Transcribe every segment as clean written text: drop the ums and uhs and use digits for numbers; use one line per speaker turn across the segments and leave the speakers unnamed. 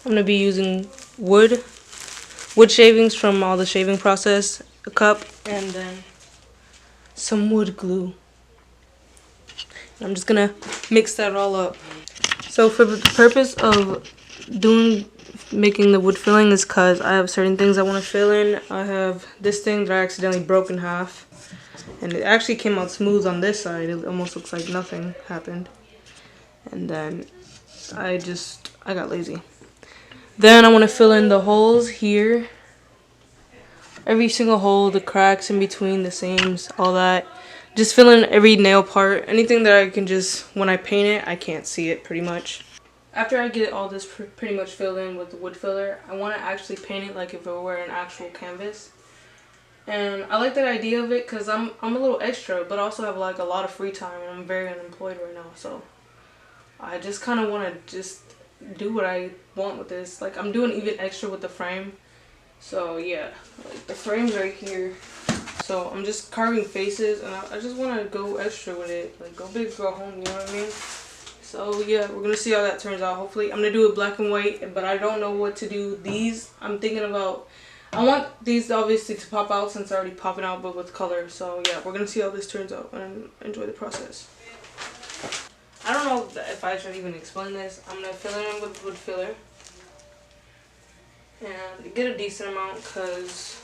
I'm gonna be using wood shavings from all the shaving process, a cup, and then some wood glue. I'm just gonna mix that all up. So for the purpose of making the wood filling is because I have certain things I want to fill in. I have this thing that I accidentally broke in half, and it actually came out smooth on this side. It almost looks like nothing happened. And then I got lazy. Then I want to fill in the holes here. Every single hole, the cracks in between, the seams, all that. Just fill in every nail part. Anything that I can just, when I paint it, I can't see it pretty much. After I get all this pretty much filled in with the wood filler, I want to actually paint it like if it were an actual canvas. And I like that idea of it because I'm a little extra, but also have like a lot of free time, and I'm very unemployed right now. So I just kind of want to just do what I want with this. Like I'm doing even extra with the frame. So yeah, like the frame's right here. So I'm just carving faces, and I just want to go extra with it. Like go big, go home, you know what I mean? So yeah, we're gonna see how that turns out. Hopefully, I'm gonna do it black and white, but I don't know what to do. These, I'm thinking about, I want these obviously to pop out since they're already popping out, but with color. So yeah, we're gonna see how this turns out and enjoy the process. I don't know if I should even explain this. I'm gonna fill it in with wood filler and get a decent amount because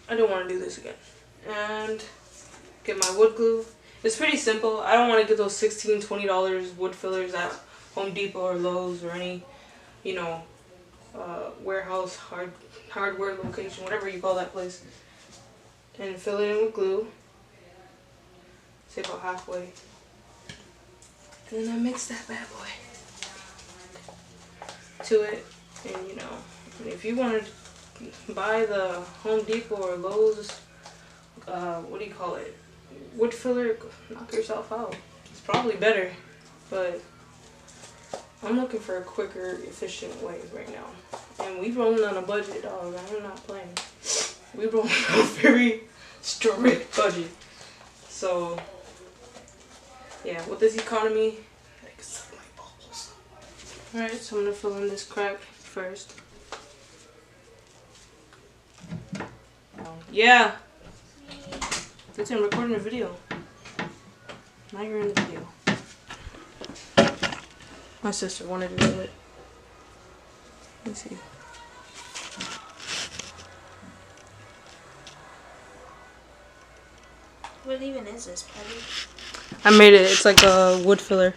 I don't want to do this again. And get my wood glue. It's pretty simple. I don't want to get those $16, $20 wood fillers at Home Depot or Lowe's or any, you know, warehouse, hardware location, whatever you call that place. And fill it in with glue. Say about halfway. And then I mix that bad boy to it. And you know, if you want to buy the Home Depot or Lowe's, what do you call it? Wood filler, knock yourself out. It's probably better, but I'm looking for a quicker, efficient way right now. And we rolling on a budget, dog. I'm not playing. We rolling on a very strict budget. So, yeah, with this economy, I can suck my balls. Alright, so I'm gonna fill in this crack first. Yeah. It's in recording a video. Now you're in the video. My sister wanted to do it. Let me see.
What even is this, Patty?
I made it. It's like a wood filler.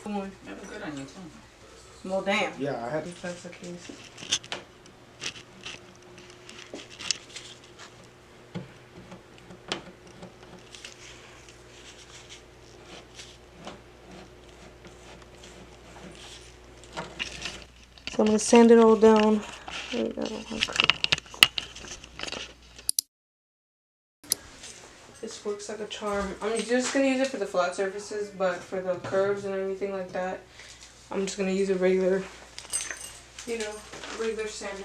Come on.
That's good on you too.
Well, damn.
Yeah, I had.
If that's the case. So I'm gonna sand it all down. There we go. Okay. This works like a charm. I'm just gonna use it for the flat surfaces, but for the curves and everything like that, I'm just gonna use a regular, you know, regular sander.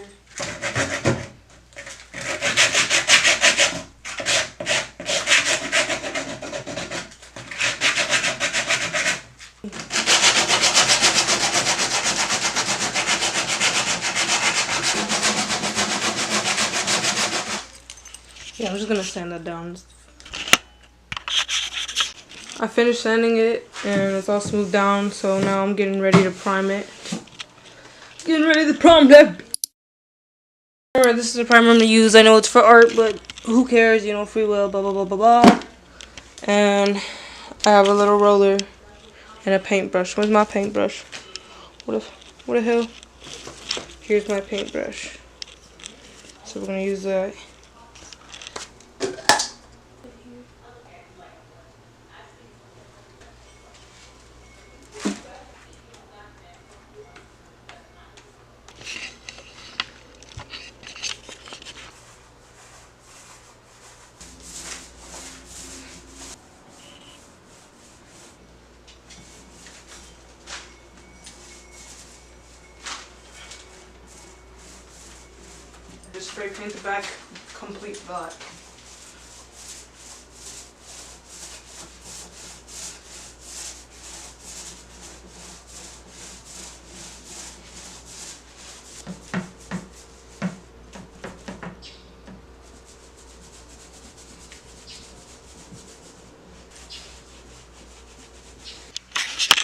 Yeah, I'm just gonna sand that down. I finished sanding it and it's all smoothed down, so now I'm getting ready to prime it. Getting ready to prime that. Alright, this is the primer I'm gonna use. I know it's for art, but who cares? You know, free will, blah blah blah blah blah. And I have a little roller and a paintbrush. Where's my paintbrush? What the hell? Here's my paintbrush. So we're gonna use that. Just spray paint the complete black.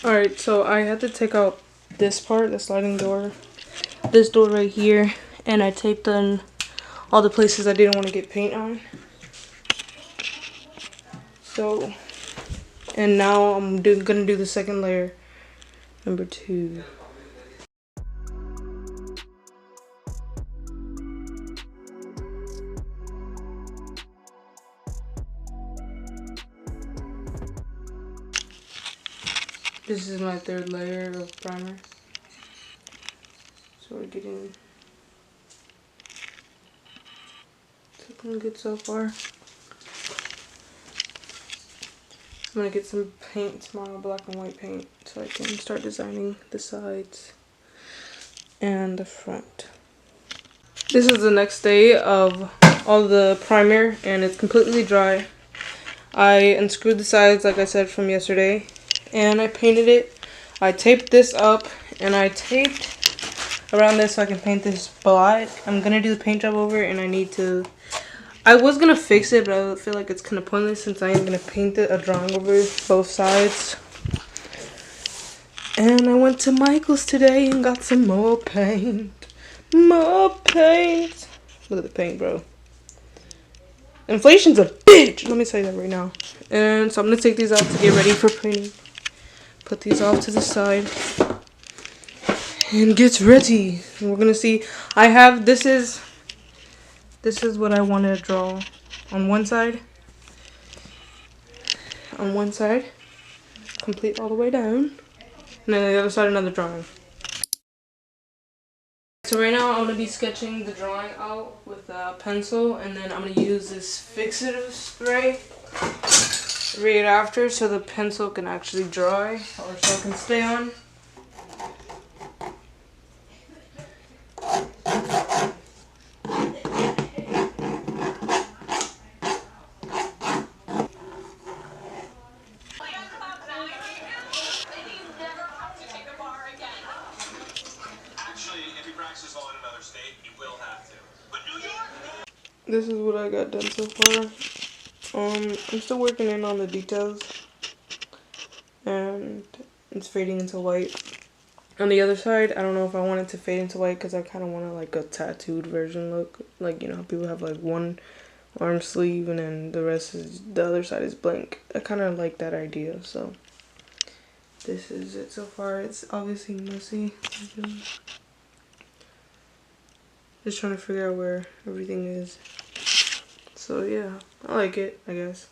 Alright, so I had to take out this part, the sliding door, this door right here, and I taped on all the places I didn't want to get paint on. So, and now I'm gonna do the second layer, number 2. This is my third layer of primer. So we're getting, it's looking good so far. I'm gonna get some paint tomorrow, black and white paint, so I can start designing the sides and the front. This is the next day of all the primer, and it's completely dry. I unscrewed the sides, like I said, from yesterday, and I painted it. I taped this up, and I taped around this so I can paint this black. I'm gonna do the paint job over, and I was gonna fix it, but I feel like it's kind of pointless since I am gonna paint a drawing over both sides. And I went to Michael's today and got some more paint. More paint. Look at the paint, bro. Inflation's a bitch. Let me tell you that right now. And so I'm gonna take these out to get ready for painting. Put these off to the side. And get ready. And we're gonna see. This is what I want to draw on one side. On one side. Complete all the way down. And then the other side, another drawing. So right now I'm going to be sketching the drawing out with a pencil, and then I'm going to use this fixative spray right after so the pencil can actually dry, or so it can stay on. This is what I got done so far. I'm still working in on the details, and it's fading into white. On the other side, I don't know if I want it to fade into white because I kind of want to like a tattooed version look, like, you know how people have like one arm sleeve and then the other side is blank. I kind of like that idea, so this is it so far. It's obviously messy. Just trying to figure out where everything is. So yeah, I like it, I guess.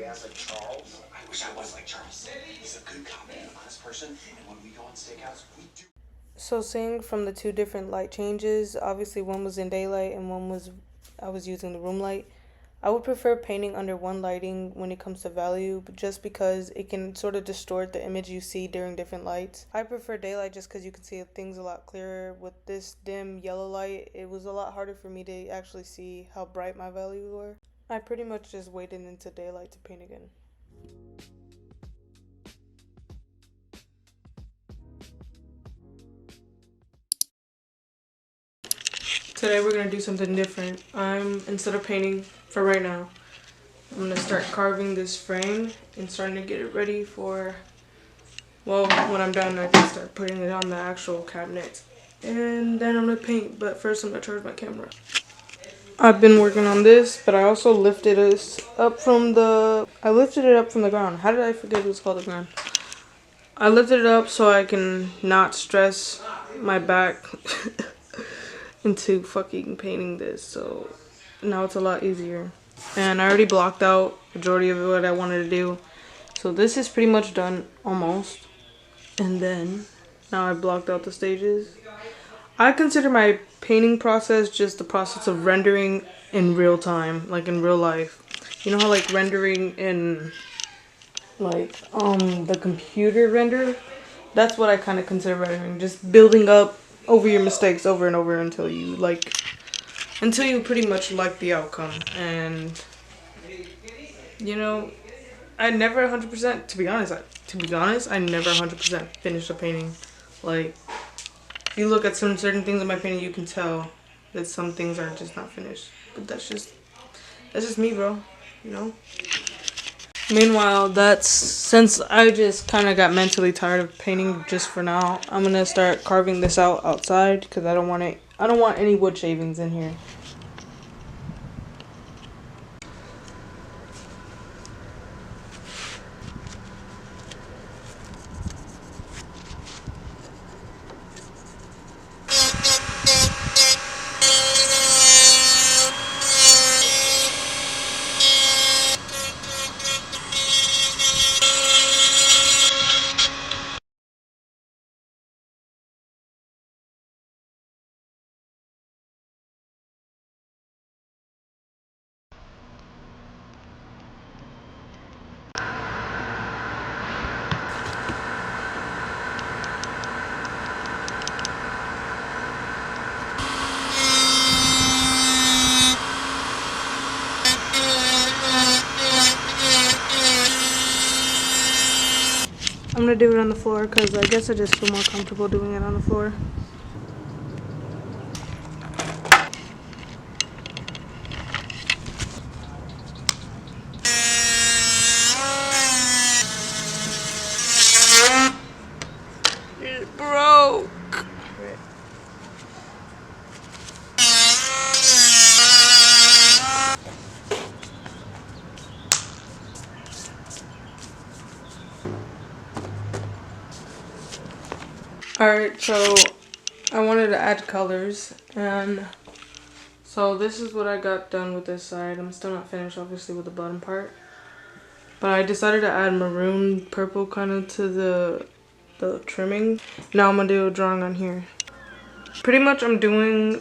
Like Charles. I wish I was like Charles. He's a good, confident, honest person, and when we go on steakhouse, we do.
So seeing from the two different light changes, obviously one was in daylight and I was using the room light. I would prefer painting under one lighting when it comes to value, but just because it can sort of distort the image you see during different lights. I prefer daylight just because you can see things a lot clearer. With this dim yellow light, it was a lot harder for me to actually see how bright my values were. I pretty much just waited into daylight to paint again. Today we're gonna do something different. Instead of painting for right now, I'm gonna start carving this frame and starting to get it ready for, well, when I'm done I can start putting it on the actual cabinet. And then I'm gonna paint, but first I'm gonna charge my camera. I've been working on this, but I also lifted it up from the. I lifted it up from the ground. How did I forget what's called the ground? I lifted it up so I can not stress my back into fucking painting this. So now it's a lot easier, and I already blocked out majority of what I wanted to do. So this is pretty much done almost, and then now I've blocked out the stages. I consider my painting process just the process of rendering in real time, like in real life. You know how like rendering in like the computer render? That's what I kind of consider rendering. Just building up over your mistakes over and over until you pretty much like the outcome. And you know, I never 100%, to be honest, I never 100% finished a painting. Like, if you look at some certain things in my painting, you can tell that some things are just not finished. But that's just me, bro. You know? Meanwhile, since I just kind of got mentally tired of painting just for now, I'm going to start carving this out outside because I don't want any wood shavings in here. I'm going to do it on the floor because I guess I just feel more comfortable doing it on the floor. It broke. Alright, so I wanted to add colors, and so this is what I got done with this side. I'm still not finished, obviously, with the bottom part. But I decided to add maroon purple kind of to the trimming. Now I'm going to do a drawing on here. Pretty much I'm doing,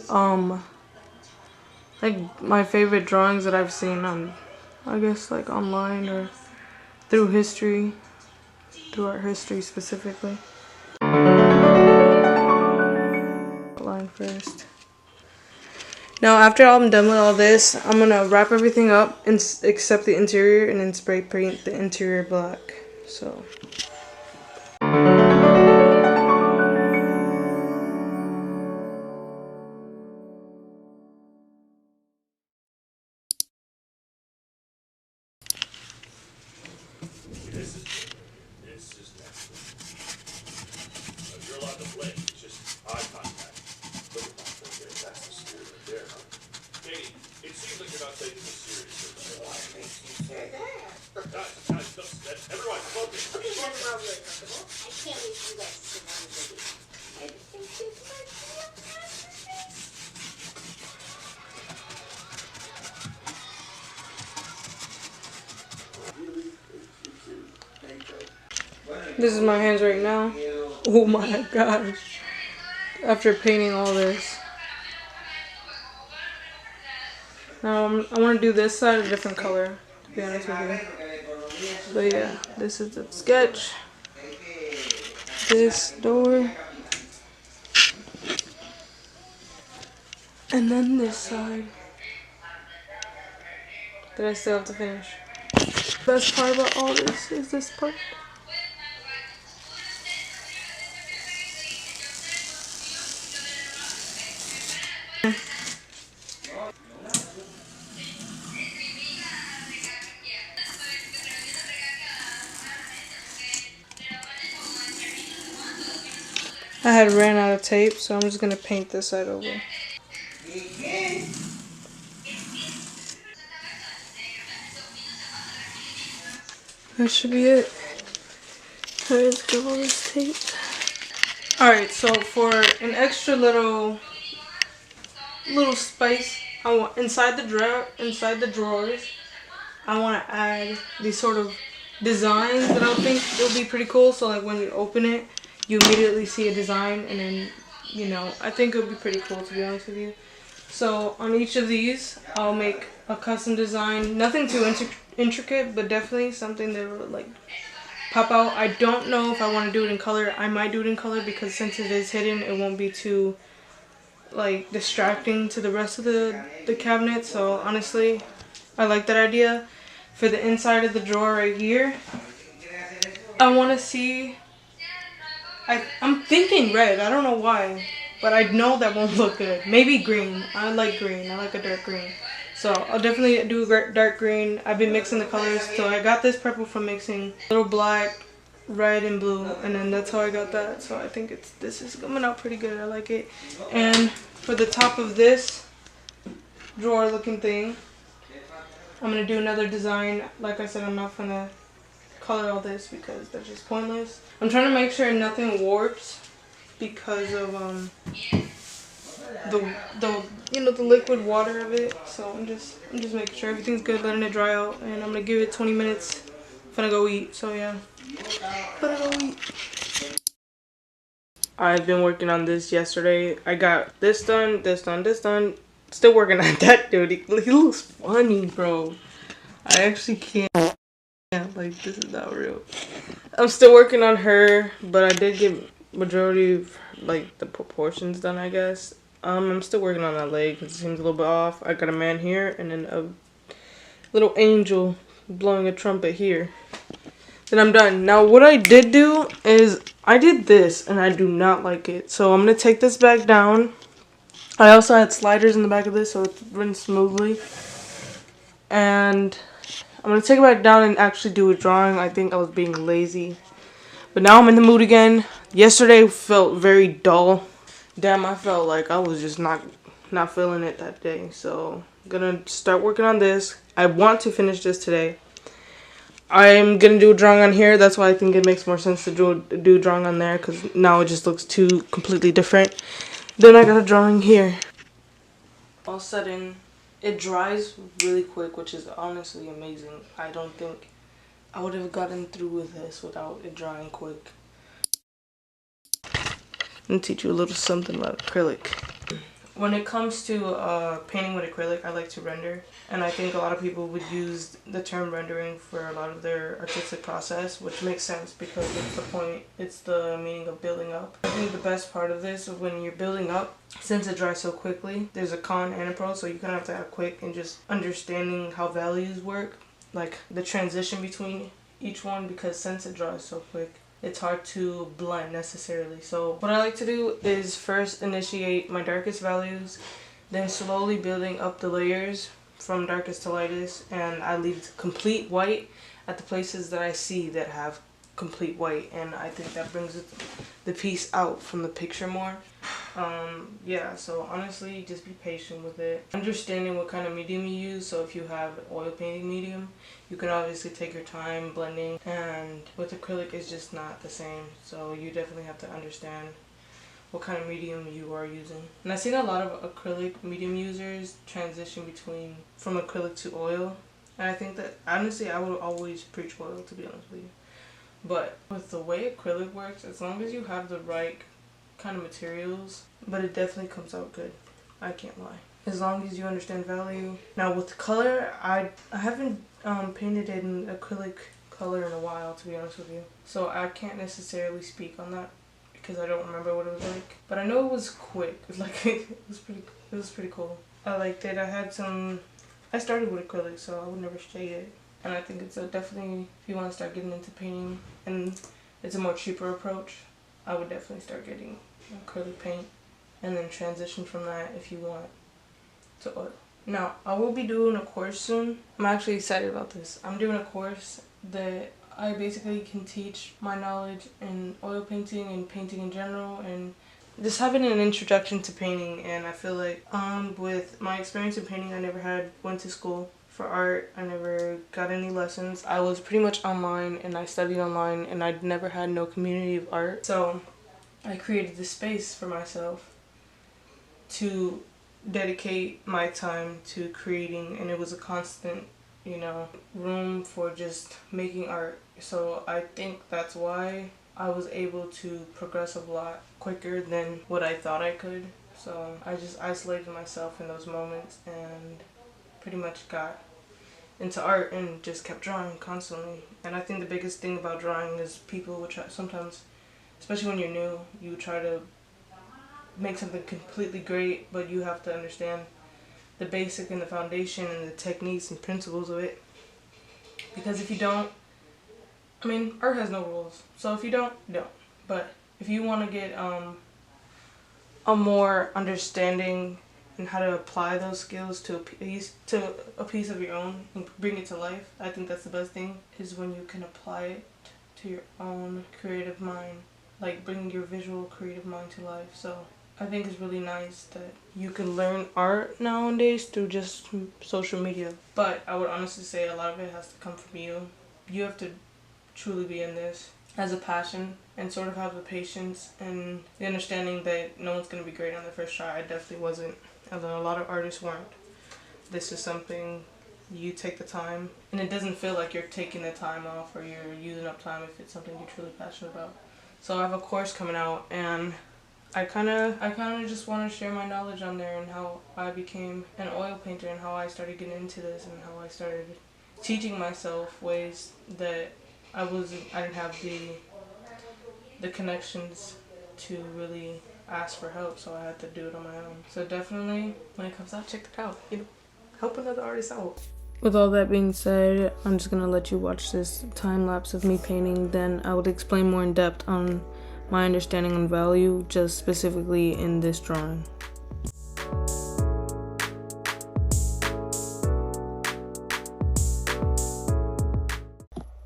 like, my favorite drawings that I've seen on, I guess, like, online or through history, through art history specifically. Line first. Now after I'm done with all this, I'm gonna wrap everything up except the interior and then spray paint the interior black. So.
You're allowed to blink. It's just eye contact. Look at my finger. That's the spirit right there, huh? Katie, it seems like you're not taking this seriously. What makes you say that? Guys, everyone, focus.
I can't wait for you guys to sit down and do this.
This is my hands right now. Oh my gosh. After painting all this. Now I want to do this side a different color, to be honest with you. But yeah, this is the sketch. This door. And then this side. That I still have to finish. Best part about all this is this part. I had ran out of tape, so I'm just gonna paint this side over. That should be it. Alright, let's get all this tape. Alright, so for an extra little spice, I want inside the drawers, I want to add these sort of designs that I think will be pretty cool. So like when you open it, you immediately see a design, and then I think it would be pretty cool, to be honest with you. So on each of these, I'll make a custom design. Nothing too intricate, but definitely something that will like pop out. I don't know if I want to do it in color. I might do it in color because since it is hidden, it won't be too like distracting to the rest of the cabinet. So honestly, I like that idea. For the inside of the drawer right here, I want to see, I'm thinking red. I don't know why, but I know that won't look good. Maybe green. I like green. I like a dark green. So I'll definitely do dark green. I've been mixing the colors. So I got this purple from mixing little black, red, and blue, and then that's how I got that. So I think this is coming out pretty good. I like it. And for the top of this drawer looking thing, I'm gonna do another design. Like I said, I'm not gonna color all this because that's just pointless. I'm trying to make sure nothing warps because of the liquid water of it. So I'm just making sure everything's good, letting it dry out, and I'm gonna give it 20 minutes. I'm gonna go eat. So yeah, gonna go eat. I've been working on this yesterday. I got this done, this done, this done. Still working on that dude. He looks funny, bro. I actually can't. Yeah, like this is not real. I'm still working on her, but I did get majority of like the proportions done, I guess. I'm still working on that leg because it seems a little bit off. I got a man here and then a little angel blowing a trumpet here. Then I'm done. Now what I did do is I did this and I do not like it. So I'm gonna take this back down. I also had sliders in the back of this so it runs smoothly. And I'm gonna take it back down and actually do a drawing. I think I was being lazy. But now I'm in the mood again. Yesterday felt very dull. Damn, I felt like I was just not feeling it that day. So I'm gonna start working on this. I want to finish this today. I'm gonna do a drawing on here. That's why I think it makes more sense to do a drawing on there, because now it just looks too completely different. Then I got a drawing here. All of a sudden, it dries really quick, which is honestly amazing. I don't think I would have gotten through with this without it drying quick. I'm gonna teach you a little something about acrylic. When it comes to painting with acrylic, I like to render, and I think a lot of people would use the term rendering for a lot of their artistic process, which makes sense because it's the point, it's the meaning of building up. I think the best part of this is when you're building up, since it dries so quickly, there's a con and a pro, so you kind of have to have quick and just understanding how values work, like the transition between each one, because since it dries so quick, it's hard to blend necessarily. So what I like to do is first initiate my darkest values, then slowly building up the layers from darkest to lightest, and I leave complete white at the places that I see that have complete white, and I think that brings the piece out from the picture more. Yeah, so honestly, just be patient with it. Understanding what kind of medium you use, so if you have an oil painting medium, you can obviously take your time blending, and with acrylic it's just not the same, so you definitely have to understand what kind of medium you are using. And I've seen a lot of acrylic medium users transition from acrylic to oil, and I think that honestly I would always preach oil, to be honest with you. But with the way acrylic works, as long as you have the right kind of materials, but it definitely comes out good, I can't lie, as long as you understand value. Now with color, I haven't painted in acrylic color in a while, to be honest with you, so I can't necessarily speak on that because I don't remember what it was like, but I know it was quick. It was like it was pretty cool. I liked it. I started with acrylic, so I would never shade it, and I think it's definitely, if you want to start getting into painting and it's a more cheaper approach, I would definitely start getting acrylic paint and then transition from that if you want to oil. Now, I will be doing a course soon. I'm actually excited about this. I'm doing a course that I basically can teach my knowledge in oil painting and painting in general, and just having an introduction to painting. And I feel like with my experience in painting, I never went to school for art. I never got any lessons. I was pretty much online and I studied online, and I'd never had no community of art. So I created this space for myself to dedicate my time to creating, and it was a constant, you know, room for just making art. So I think that's why I was able to progress a lot quicker than what I thought I could. So I just isolated myself in those moments and pretty much got into art and just kept drawing constantly. And I think the biggest thing about drawing is people would try, sometimes, especially when you're new, you try to make something completely great, but you have to understand the basic and the foundation and the techniques and principles of it. Because if you don't, I mean, art has no rules. So if you don't, you don't. But if you want to get a more understanding and how to apply those skills to a piece of your own and bring it to life, I think that's the best thing, is when you can apply it to your own creative mind, like bringing your visual creative mind to life. So I think it's really nice that you can learn art nowadays through just social media. But I would honestly say a lot of it has to come from you. You have to truly be in this as a passion and sort of have the patience and the understanding that no one's going to be great on the first try. I definitely wasn't, although a lot of artists weren't. This is something you take the time, and it doesn't feel like you're taking the time off or you're using up time if it's something you're truly passionate about. So I have a course coming out, and I kind of just want to share my knowledge on there and how I became an oil painter and how I started getting into this and how I started teaching myself ways that I didn't have the connections to really ask for help, so I had to do it on my own. So definitely, when it comes out, check it out. You know, help another artist out. With all that being said, I'm just gonna let you watch this time lapse of me painting. Then I would explain more in depth on my understanding on value, just specifically in this drawing.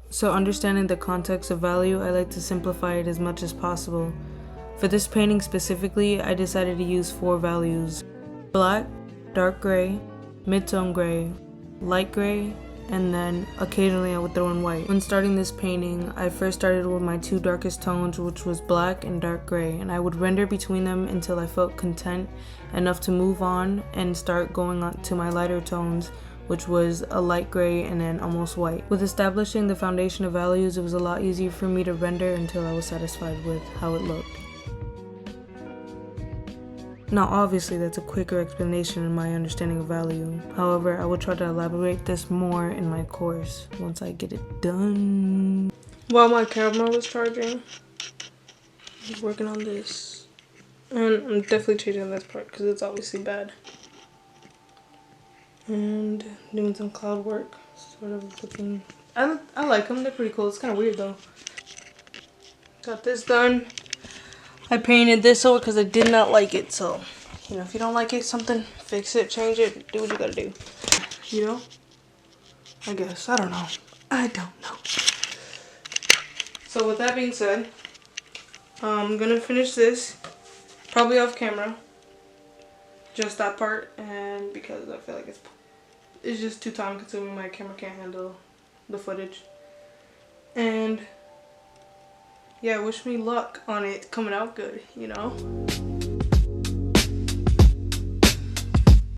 So understanding the context of value, I like to simplify it as much as possible. For this painting specifically, I decided to use 4 values: black, dark gray, mid-tone gray, light gray, and then occasionally I would throw in white. When starting this painting, I first started with my 2 darkest tones, which was black and dark gray, and I would render between them until I felt content enough to move on and start going on to my lighter tones, which was a light gray and then almost white. With establishing the foundation of values, it was a lot easier for me to render until I was satisfied with how it looked. Now obviously that's a quicker explanation in my understanding of value. However, I will try to elaborate this more in my course once I get it done. While my camera was charging, I was working on this. And I'm definitely changing this part because it's obviously bad. And doing some cloud work, sort of looking, I like them, they're pretty cool. It's kind of weird though. Got this done. I painted this over because I did not like it, so, you know, if you don't like it, something, fix it, change it, do what you gotta do. You know? I guess, I don't know. I don't know. So with that being said, I'm gonna finish this, probably off camera, just that part, and because I feel like it's just too time consuming, my camera can't handle the footage. And yeah, wish me luck on it coming out good, you know?